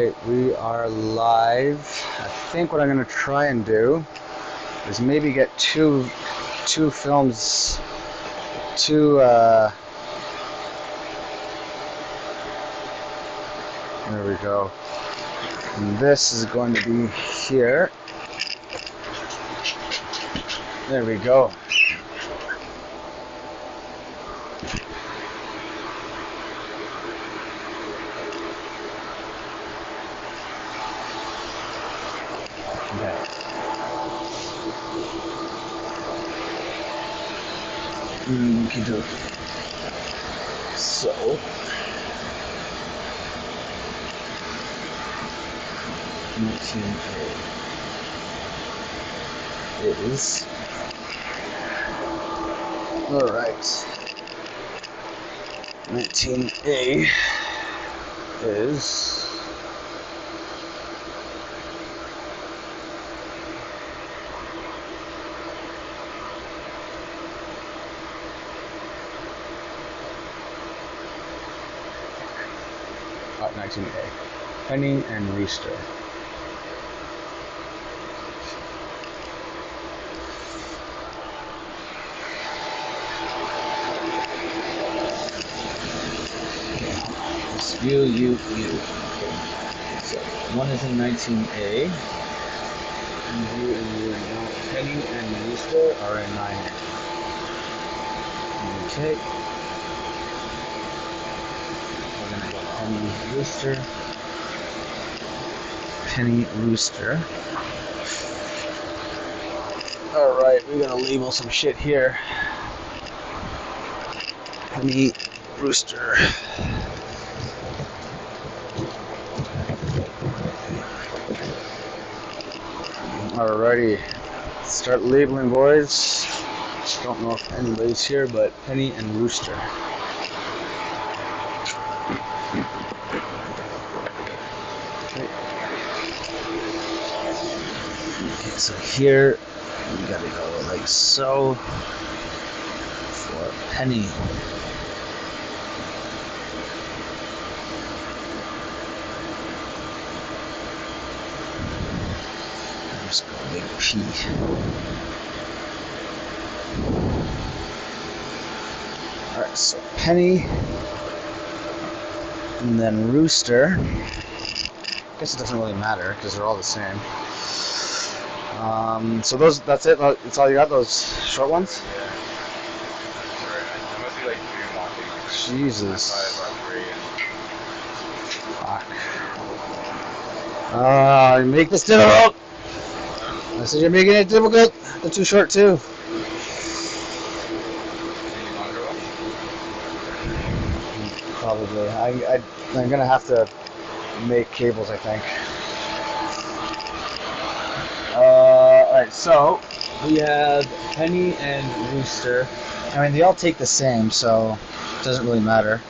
Alright, we are live. I think what I'm going to try and do is maybe get two films, there we go. And this is going to be here. There we go. So, is all right. 19A is about 19A. Penny and Rooster. U. Okay. So one is in 19A, and U and U. Now Penny and Rooster are in 9A. Okay. We're gonna go Penny Rooster. Penny Rooster. All right, we're gonna label some shit here. Penny Rooster. Alrighty, start labeling, boys. Don't know if anybody's here, but Penny and Rooster. Okay, so here we gotta go like so for Penny. Just go big P. Alright, so Penny and then Rooster. I guess it doesn't really matter because they're all the same. So that's it. That's all you got, those short ones? Yeah. I must be like 2 walking. Jesus. 5 Fuck. You make this difficult. I said you're making it difficult. They're too short too. Probably. I'm gonna have to make cables, I think. Alright, so we have Penny and Rooster. I mean, they all take the same, so it doesn't really matter.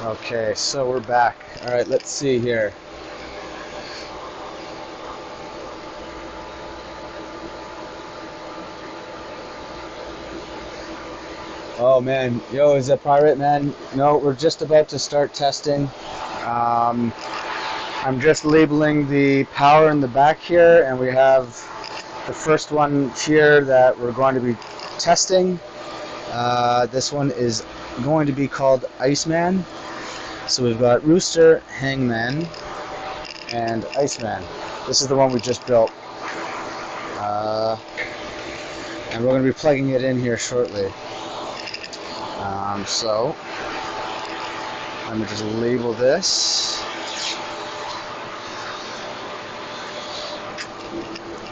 Okay, so we're back. Alright, let's see here. Oh man, yo, is it pirate, man? No, we're just about to start testing. I'm just labeling the power in the back here, and we have the first one here that we're going to be testing. This one is going to be called Iceman. So we've got Rooster, Hangman, and Iceman. This is the one we just built. And we're going to be plugging it in here shortly. So let me just label this.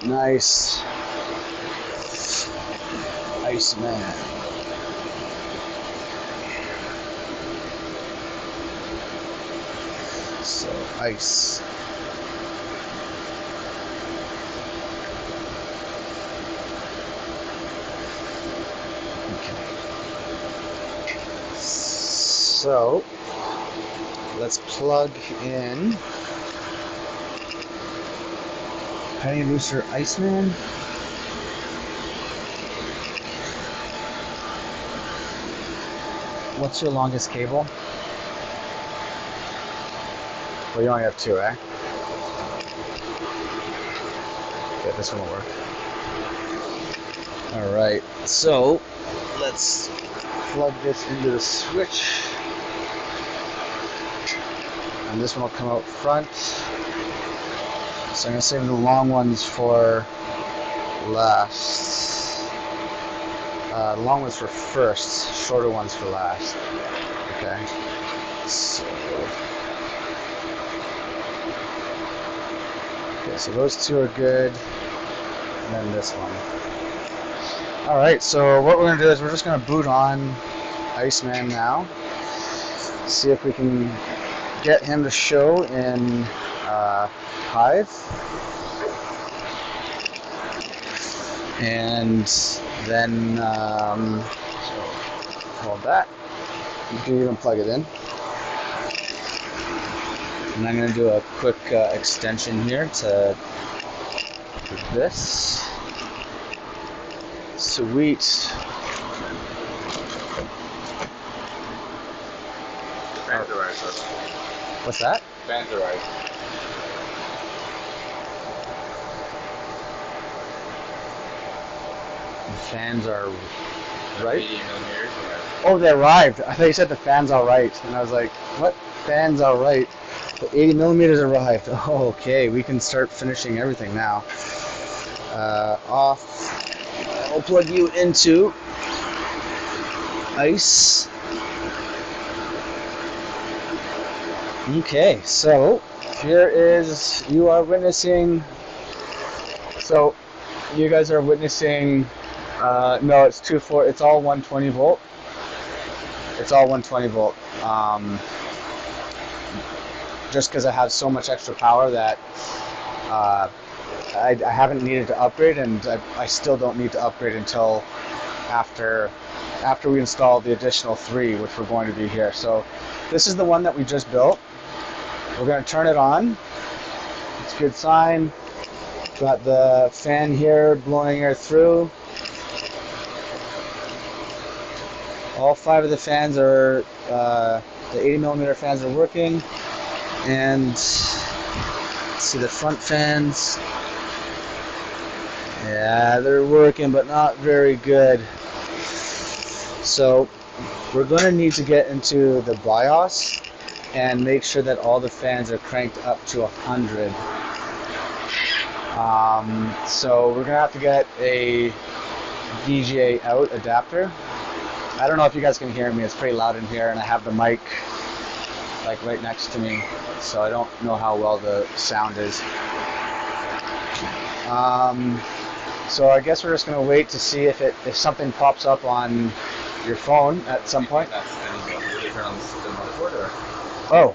Nice. Iceman. So ice. Okay. So let's plug in Penny Rooster Iceman. What's your longest cable? Well, you only have two, eh? Okay, this one will work. Alright, so let's plug this into the switch. And this one will come out front. So I'm going to save the long ones for last. The long ones for first, shorter ones for last. Okay. So those two are good. And then this one. Alright, so what we're going to do is we're just going to boot on Iceman now. See if we can get him to show in Hive. And then, so hold that. You can even plug it in. And I'm going to do a quick extension here to this. Sweet. Fans are right. What's that? Fans are right. The fans are right? 80 millimeters. Oh, they arrived. I thought you said the fans are right. And I was like, what? Fans are right. The 80 millimeters arrived. Oh, okay, we can start finishing everything now. Off. I'll plug you into ice. Okay, so here is, you are witnessing, so you guys are witnessing, no, it's 240, it's all 120 volt. It's all 120 volt. Just because I have so much extra power that I haven't needed to upgrade, and I still don't need to upgrade until after we install the additional 3, which we're going to do here. So this is the one that we just built. We're going to turn it on. It's a good sign. Got the fan here blowing air through. All 5 of the fans are, the 80 millimeter fans are working. And let's see the front fans. Yeah, they're working, but not very good. So we're going to need to get into the BIOS and make sure that all the fans are cranked up to 100. So we're going to have to get a VGA out adapter. I don't know if you guys can hear me. It's pretty loud in here, and I have the mic like right next to me, so I don't know how well the sound is. So I guess we're just going to wait to see if something pops up on your phone at some point. Turn on the motherboard, or? Oh.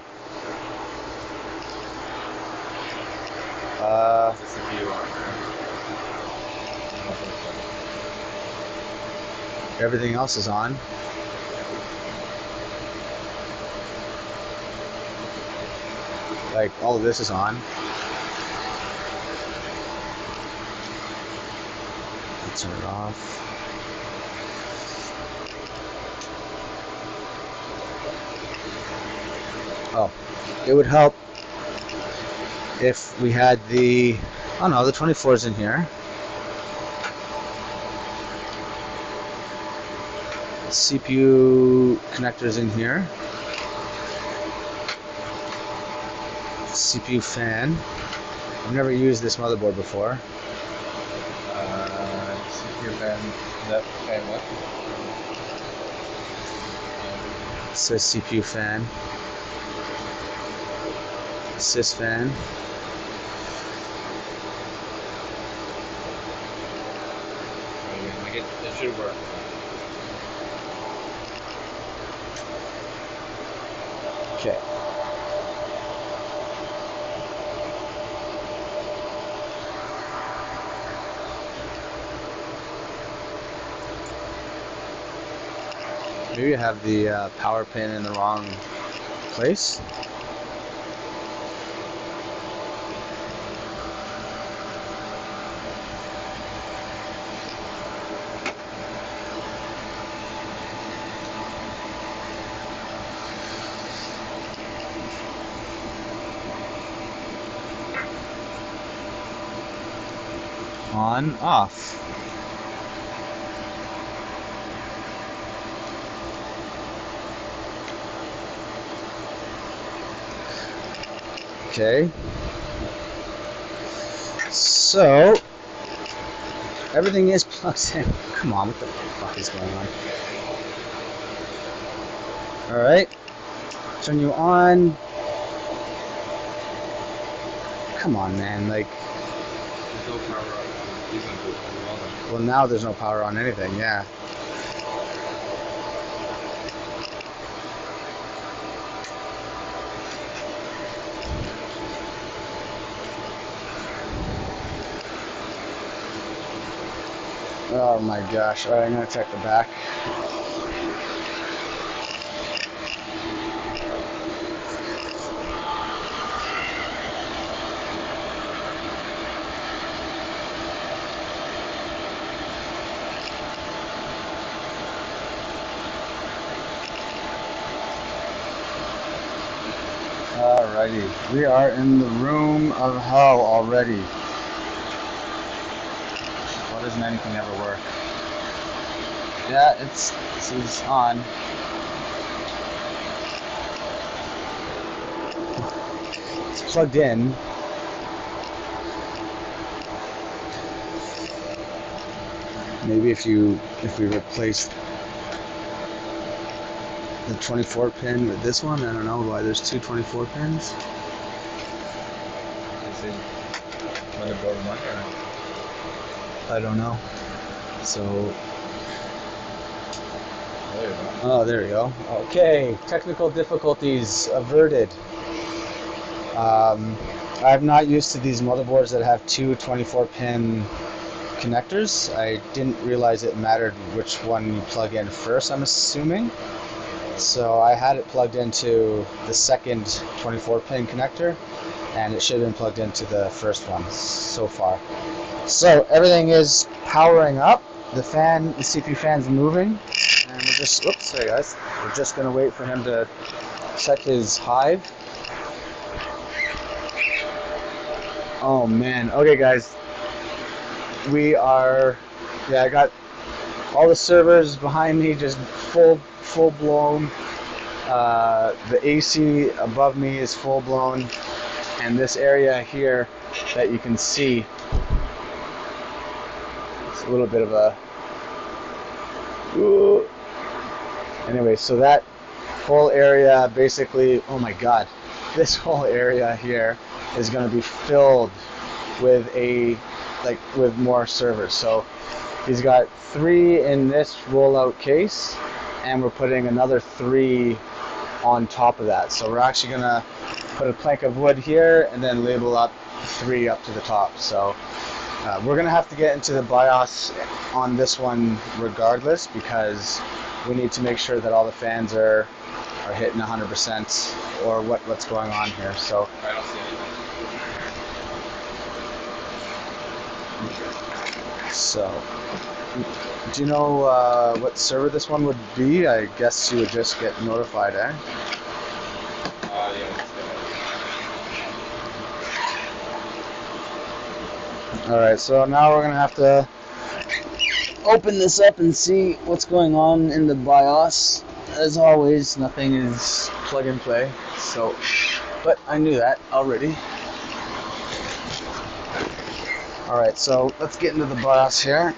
Is the CPU on? Everything else is on. Like, all of this is on. Let's turn it off. Oh, it would help if we had the, oh no, the 24 is in here. CPU connectors in here. CPU fan. I've never used this motherboard before. CPU fan. That fan what? It says CPU fan. Sys fan. It should work. Okay. Maybe I have the power pin in the wrong place. On, off. Okay. So, everything is plugged in. Come on, what the fuck is going on? Alright. Turn you on. Come on, man, like... There's no power on. These ones are on. Well, now there's no power on anything, yeah. Oh my gosh. Alright, I'm gonna check the back. Alrighty, we are in the room of hell already. Why doesn't anything ever work? Yeah, it's on. It's plugged in. Maybe if we replace the 24 pin with this one, I don't know why there's two 24 pins. Is it motherboard one or? I don't know. So, There you go. oh, there we go. Okay, technical difficulties averted. I'm not used to these motherboards that have two 24 pin connectors. I didn't realize it mattered which one you plug in first, I'm assuming. So I had it plugged into the second 24 pin connector, and it should have been plugged into the first one so far. So everything is powering up. The CPU fan's moving, and we're just, oops, sorry guys. We're just gonna wait for him to check his hive. Oh man, okay guys. I got all the servers behind me just full blown. The AC above me is full blown, and this area here that you can see, it's a little bit of a... Ooh. Anyway, so that whole area basically, oh my god, this whole area here is going to be filled with with more servers. So he's got 3 in this rollout case, and we're putting another 3 on top of that. So we're actually gonna put a plank of wood here and then label up 3 up to the top. So we're gonna have to get into the BIOS on this one regardless, because we need to make sure that all the fans are hitting 100% or what's going on here. So I don't see anything. So, do you know what server this one would be? I guess you would just get notified, eh? Yeah. Alright, so now we're going to have to open this up and see what's going on in the BIOS. As always, nothing is plug and play, so, but I knew that already. Alright, so let's get into the BIOS here.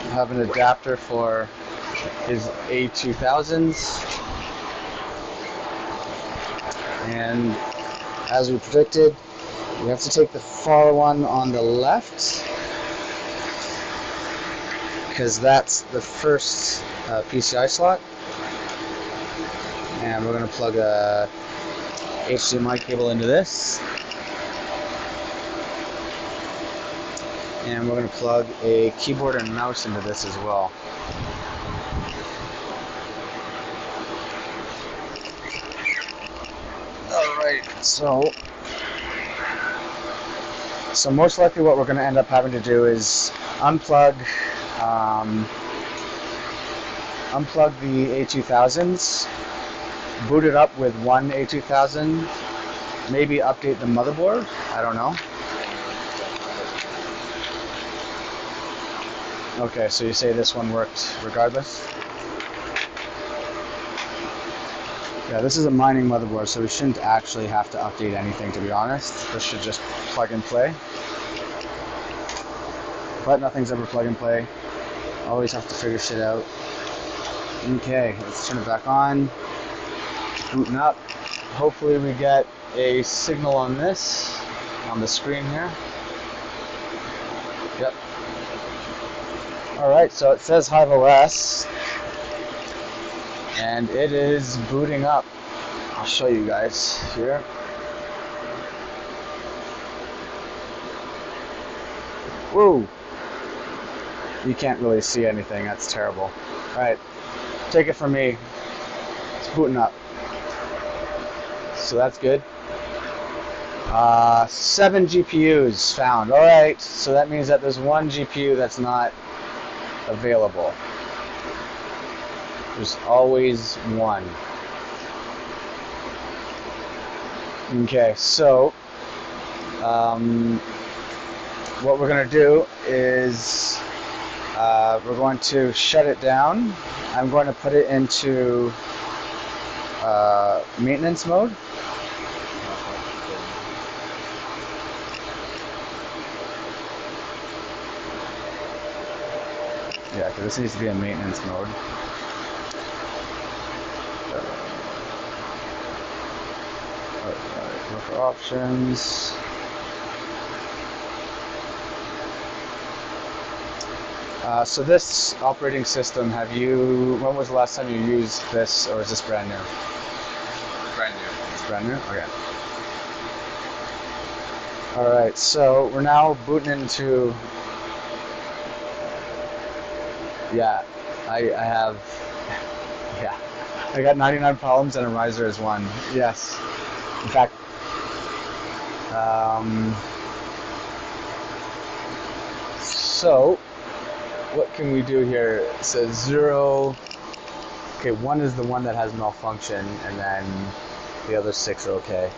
I have an adapter for his A2000s. And as we predicted, we have to take the far one on the left, because that's the first PCI slot. And we're going to plug a HDMI cable into this. And we're going to plug a keyboard and mouse into this as well. So most likely what we're going to end up having to do is unplug the A2000s, boot it up with one A2000, maybe update the motherboard. I don't know. Okay, so you say this one worked regardless? Yeah, this is a mining motherboard, so we shouldn't actually have to update anything, to be honest. This should just plug and play. But nothing's ever plug and play. Always have to figure shit out. Okay, let's turn it back on. Booting up. Hopefully we get a signal on this, on the screen here. Yep. Alright, so it says Hive OS. And it is booting up. I'll show you guys here. Whoa! You can't really see anything, that's terrible. Alright, take it from me. It's booting up. So that's good. 7 GPUs found. Alright, so that means that there's one GPU that's not available. There's always one. Okay, so what we're going to do is we're going to shut it down. I'm going to put it into maintenance mode. Yeah, because this needs to be in maintenance mode. Look for options. So this operating system, when was the last time you used this, or is this brand new? Brand new. It's brand new? Okay. Alright, so we're now booting into... Yeah, I have... Yeah. I got 99 problems and a riser is one. Yes. In fact... So... What can we do here? It says 0... Okay, 1 is the one that has malfunction, and then the other 6 are okay.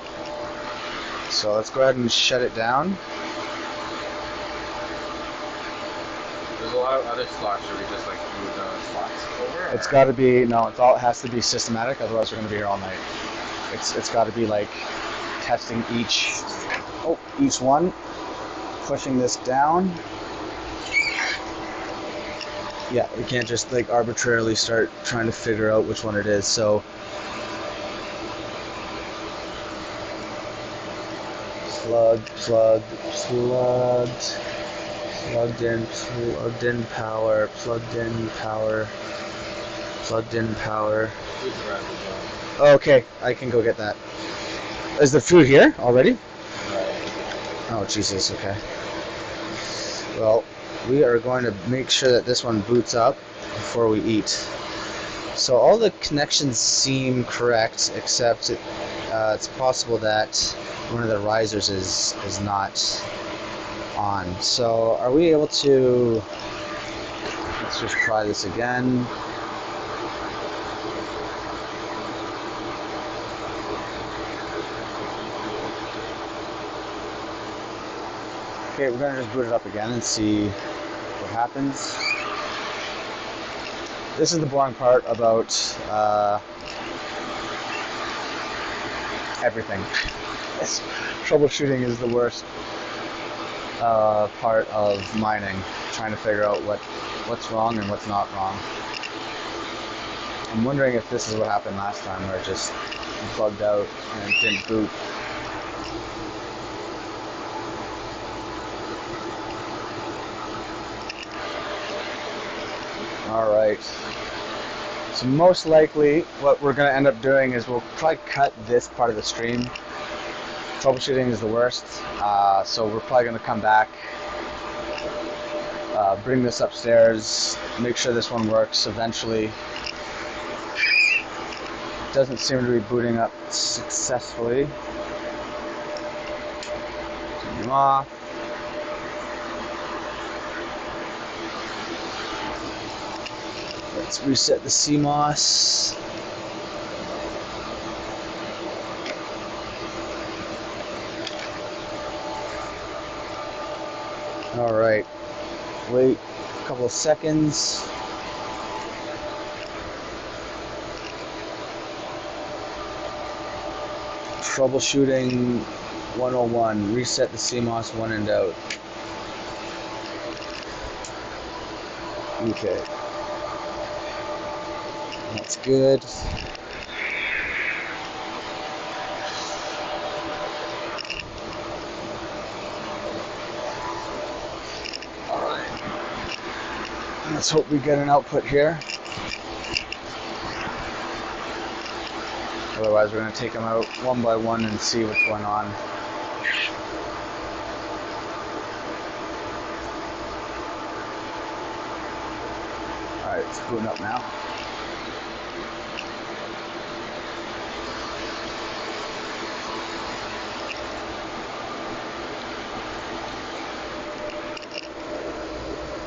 So let's go ahead and shut it down. There's a lot of other slots where we just like move the slots over. It's got to be, no, it has to be systematic, otherwise we're going to be here all night. It's got to be like testing each one, pushing this down. Yeah, you can't just like arbitrarily start trying to figure out which one it is. So plugged in power, plugged in power. Okay, I can go get that. Is the food here already? Oh Jesus, okay. Well, we are going to make sure that this one boots up before we eat. So all the connections seem correct, except it's possible that one of the risers is not on. So are we able to... Let's just try this again. Okay, we're going to just boot it up again and see what happens. This is the boring part about everything. Troubleshooting is the worst part of mining, trying to figure out what's wrong and what's not wrong. I'm wondering if this is what happened last time, where it just bugged out and it didn't boot. Alright, so most likely what we're going to end up doing is we'll probably cut this part of the stream. Troubleshooting is the worst, so we're probably going to come back, bring this upstairs, make sure this one works eventually. It doesn't seem to be booting up successfully. them off. Let's reset the CMOS. All right, wait a couple of seconds. Troubleshooting 101, reset the CMOS when in doubt. Okay, that's good. Let's hope we get an output here. Otherwise, we're going to take them out one by one and see what's going on. Alright, it's booting up now.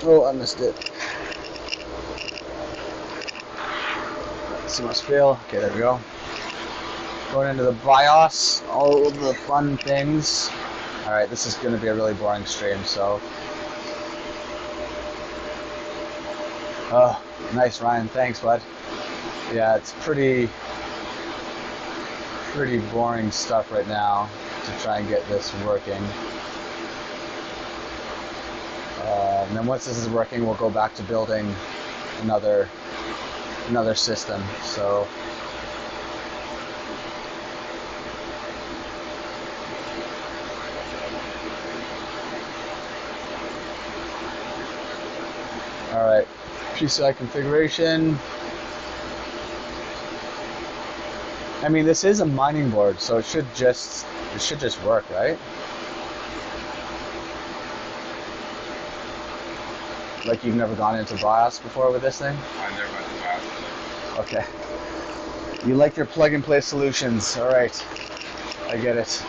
Oh, I missed it. CMOS fail. Okay, there we go. Going into the BIOS, all of the fun things. Alright, this is going to be a really boring stream, so. Oh, nice, Ryan. Thanks, bud. Yeah, it's pretty boring stuff right now to try and get this working. And then once this is working, we'll go back to building another system. So all right, PCI configuration. I mean, this is a mining board, so it should just work, right? Like you've never gone into BIOS before with this thing? I've never went to BIOS. Okay. You like your plug-and-play solutions. All right. I get it.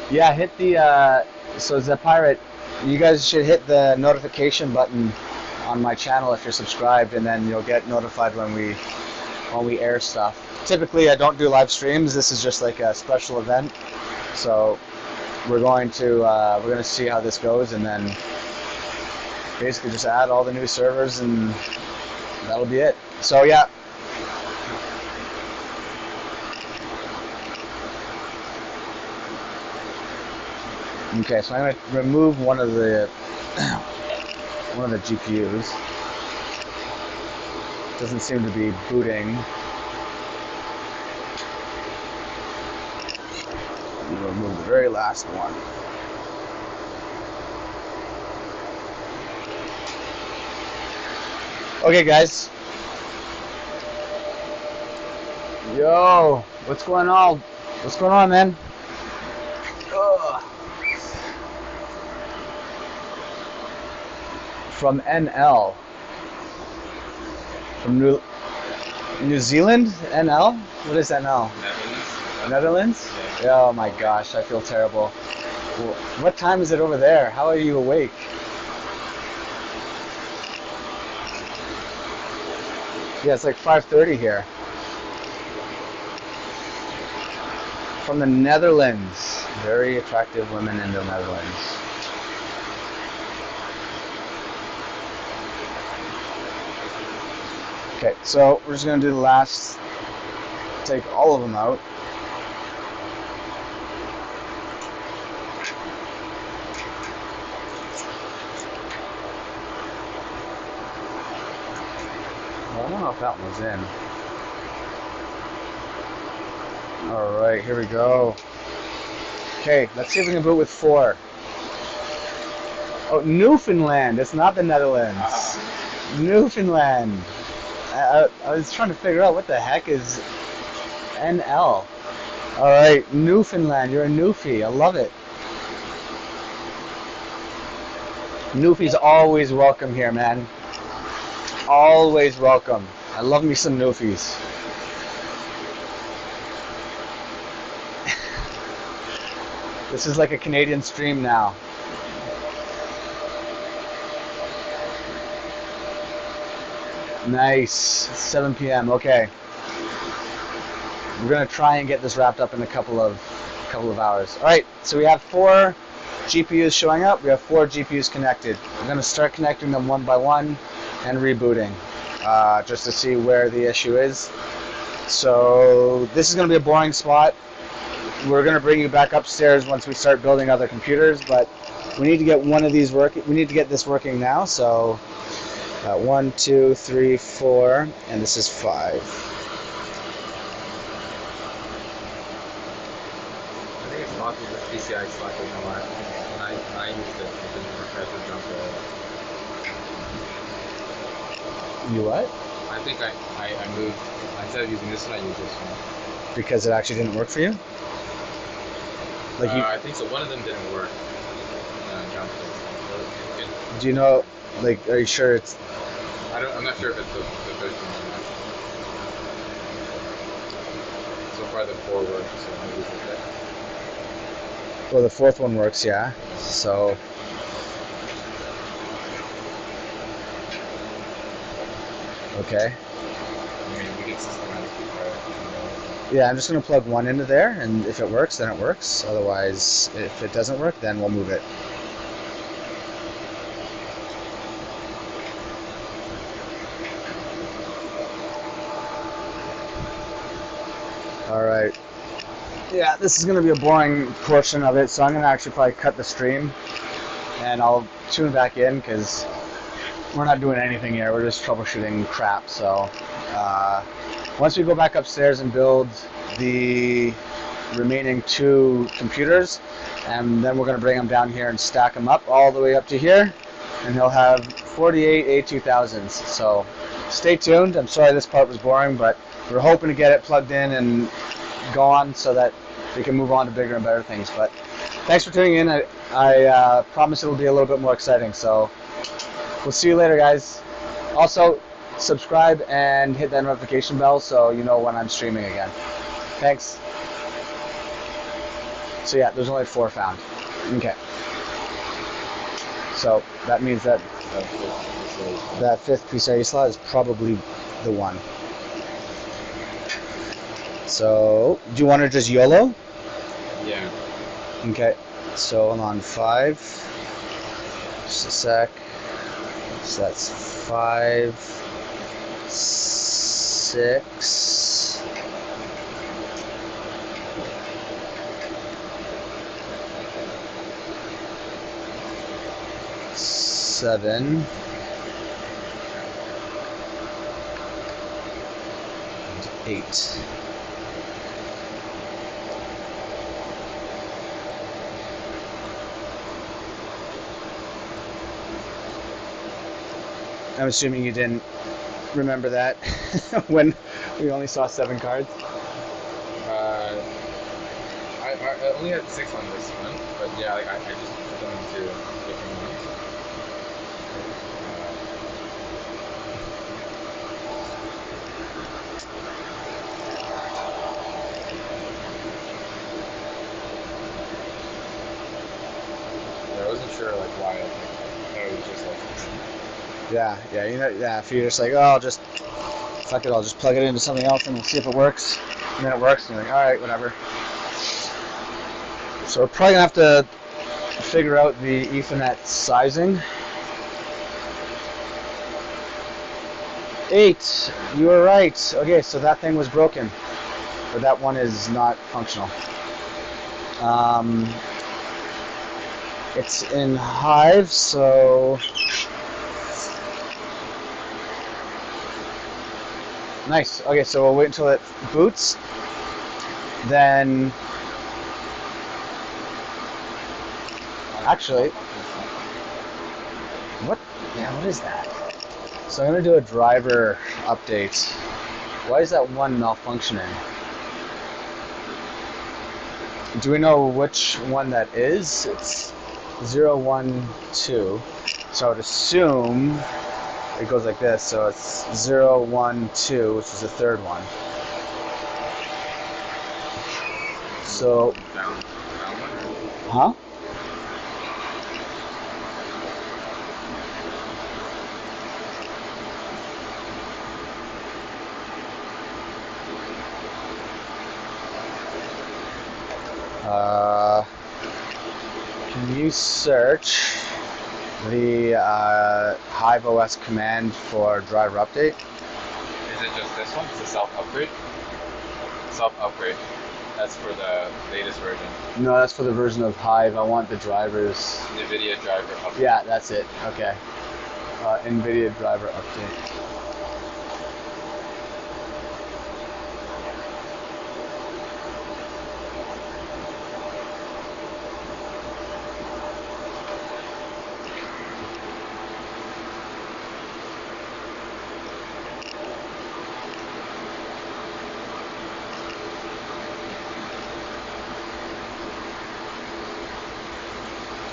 Yeah, hit the, so Zepirate, you guys should hit the notification button on my channel if you're subscribed, and then you'll get notified when we air stuff. Typically, I don't do live streams. This is just like a special event. So we're going to see how this goes, and then basically just add all the new servers, and that'll be it. So yeah. Okay, so I'm going to remove one of the GPUs. Doesn't seem to be booting. I'm going to remove the very last one. Okay, guys. Yo, what's going on? What's going on, man? Ugh. From NL. From New Zealand? NL? What is NL? Netherlands? Yeah. Oh my gosh, I feel terrible. What time is it over there? How are you awake? Yeah, it's like 5:30 here. From the Netherlands. Very attractive women in the Netherlands. Okay, so we're just going to do the last, take all of them out. Well, I don't know if that one was in. Alright, here we go. Okay, let's see if we can boot with 4. Oh, Newfoundland, it's not the Netherlands. Newfoundland. I was trying to figure out what the heck is NL. Alright, Newfoundland, you're a Newfie, I love it. Newfie's always welcome here, man. Always welcome. I love me some Newfies. This is like a Canadian stream now. Nice. 7 p.m. Okay. We're gonna try and get this wrapped up in a couple of hours. All right. So we have 4 GPUs showing up. We have 4 GPUs connected. I'm gonna start connecting them one by one and rebooting, just to see where the issue is. So this is gonna be a boring spot. We're gonna bring you back upstairs once we start building other computers, but we need to get one of these working. We need to get this working now. So 1, 2, 3, 4, and this is 5. I think it's possible that PCI slot will come out. I used it because the pressure jumped You what? I think I moved, instead of using this one, I used this one. Because it actually didn't work for you? Like I think so. One of them didn't work. Jumped it. Do you know, like, are you sure it's... I'm not sure if it's the first one or not. So far the 4 works, so maybe it's okay. Well, the 4th one works, yeah. So... Okay. I mean, we can systematically try it. Yeah, I'm just going to plug one into there, and if it works, then it works. Otherwise, if it doesn't work, then we'll move it. Alright. Yeah, this is going to be a boring portion of it, so I'm going to actually probably cut the stream, and I'll tune back in, because we're not doing anything here. We're just troubleshooting crap, so... once we go back upstairs and build the remaining 2 computers, and then we're going to bring them down here and stack them up all the way up to here, and he'll have 48 A2000s. So stay tuned. I'm sorry this part was boring, but we're hoping to get it plugged in and go on so that we can move on to bigger and better things. But thanks for tuning in. I promise it'll be a little bit more exciting. So we'll see you later, guys. Also, subscribe and hit that notification bell so you know when I'm streaming again. Thanks. So yeah, there's only 4 found. Okay. So that means that that 5th PCIe slot is probably the one. So do you want to just YOLO? Yeah. Okay. So hold on, 5. Just a sec. So that's 5, 6, 7, 8. I'm assuming you didn't remember that when we only saw 7 cards. I only had 6 on this one, but yeah, like I just put them into different ones. I wasn't sure like why I thought it was just like. Yeah, you know, yeah. If you're just like, oh, I'll just fuck it, I'll just plug it into something else and we'll see if it works. And then it works, and you're like, all right, whatever. So we're probably gonna have to figure out the Ethernet sizing. 8, you were right. Okay, so that thing was broken, or that one is not functional. It's in Hive, so nice. Okay, so we'll wait until it boots. Then, actually, what is that? So I'm gonna do a driver update. Why is that one malfunctioning? Do we know which one that is? It's 0, 1, 2. So I would assume it goes like this. So it's 0, 1, 2, which is the 3rd one. So Huh? Can you search the Hive OS command for driver update? Is it just this one? It's a self-upgrade? Self-upgrade. That's for the latest version. No, that's for the version of Hive. I want the drivers. NVIDIA driver update. Yeah, that's it. Okay. NVIDIA driver update.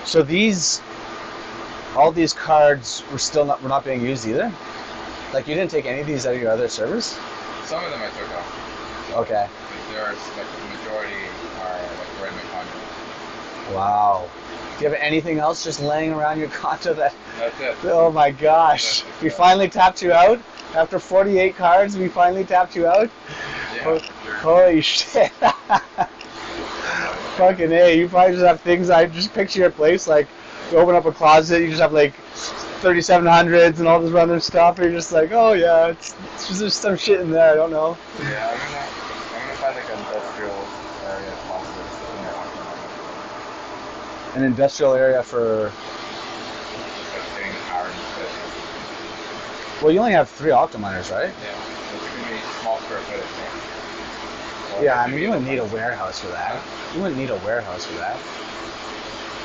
So all these cards were not being used either? Like you didn't take any of these out of your other servers? Some of them I took off. Okay. There are, like, the majority are like right in my condo. Wow. Do you have anything else just laying around your condo that... That's it. Oh my gosh. We finally tapped you out? After 48 cards, we finally tapped you out? Yeah. Holy shit. Fucking A, you probably just have things. I just picture your place like you open up a closet, you just have like 3700s and all this random stuff, and you're just like, oh yeah, it's just some shit in there, I don't know. Yeah, I'm gonna find like an industrial area possibly in there. An industrial area for... Like getting the power into it. Well, you only have 3 optimizers, right? Yeah. It's gonna be small square footage, right? Well, Yeah, I mean, you wouldn't need a warehouse for that. You wouldn't need a warehouse for that.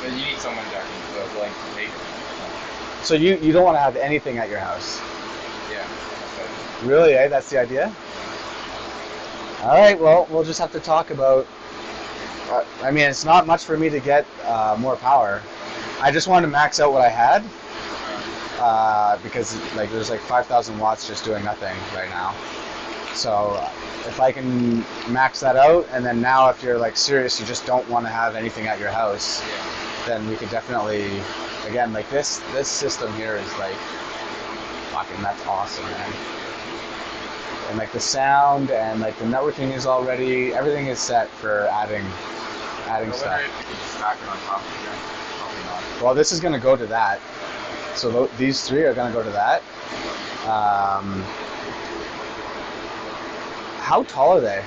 But you need someone that can willing to take it. So you don't want to have anything at your house? Yeah. Really, eh? That's the idea? All right, well, we'll just have to talk about... I mean, it's not much for me to get more power. I just wanted to max out what I had because like there's like 5,000 watts just doing nothing right now. So if I can max that out, and then now if you're like serious, you just don't want to have anything at your house, then we could definitely, again, like this system here is like, fucking, that's awesome, man. And like the sound and like the networking is already, everything is set for adding stuff. Well, this is going to go to that. So these 3 are going to go to that. How tall are they?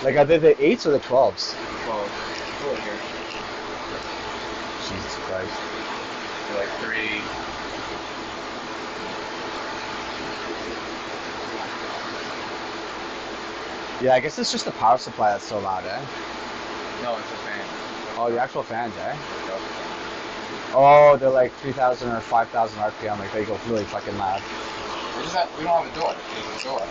Like, are they the 8s or the 12s? 12. Here. Jesus Christ. They're like 3. Yeah, I guess it's just the power supply that's so loud, eh? No, it's a fan. Oh, the actual fans, eh? Oh, they're like 3,000 or 5,000 RPM, like they go really fucking loud. We don't have a door. There's a door.